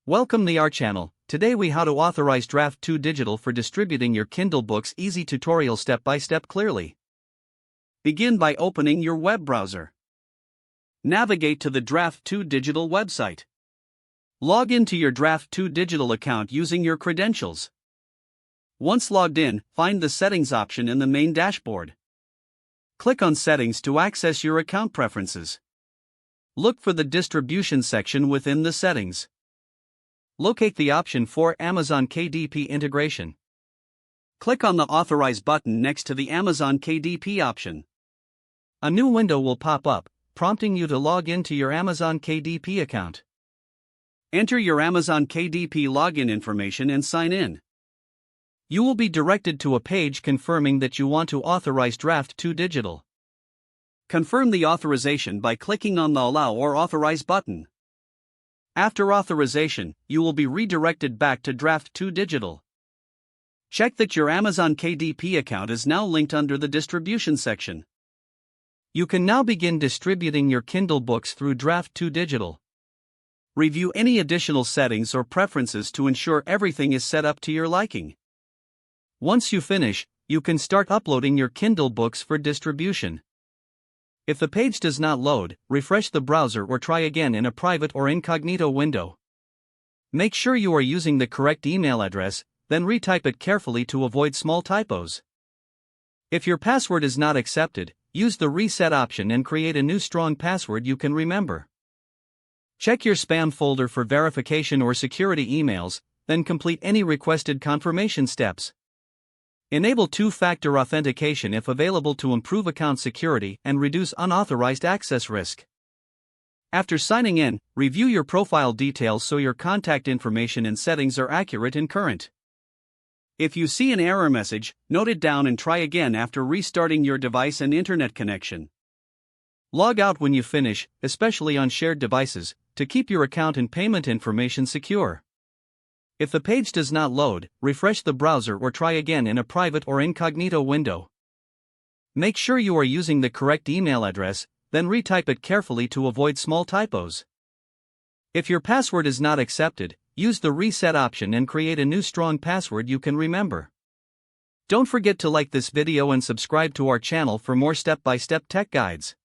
Welcome to our channel. Today we how to authorize Draft2Digital for distributing your Kindle books. Easy tutorial step by step clearly. Begin by opening your web browser. Navigate to the Draft2Digital website. Log into your Draft2Digital account using your credentials. Once logged in, find the Settings option in the main dashboard. Click on Settings to access your account preferences. Look for the Distribution section within the settings. Locate the option for Amazon KDP integration. Click on the Authorize button next to the Amazon KDP option. A new window will pop up, prompting you to log into your Amazon KDP account. Enter your Amazon KDP login information and sign in. You will be directed to a page confirming that you want to authorize Draft2Digital. Confirm the authorization by clicking on the Allow or Authorize button. After authorization, you will be redirected back to Draft2Digital. Check that your Amazon KDP account is now linked under the Distribution section. You can now begin distributing your Kindle books through Draft2Digital. Review any additional settings or preferences to ensure everything is set up to your liking. Once you finish, you can start uploading your Kindle books for distribution. If the page does not load, refresh the browser or try again in a private or incognito window. Make sure you are using the correct email address, then retype it carefully to avoid small typos. If your password is not accepted, use the reset option and create a new strong password you can remember. Check your spam folder for verification or security emails, then complete any requested confirmation steps. Enable two-factor authentication if available to improve account security and reduce unauthorized access risk. After signing in, review your profile details so your contact information and settings are accurate and current. If you see an error message, note it down and try again after restarting your device and internet connection. Log out when you finish, especially on shared devices, to keep your account and payment information secure. If the page does not load, refresh the browser or try again in a private or incognito window. Make sure you are using the correct email address, then retype it carefully to avoid small typos. If your password is not accepted, use the reset option and create a new strong password you can remember. Don't forget to like this video and subscribe to our channel for more step-by-step tech guides.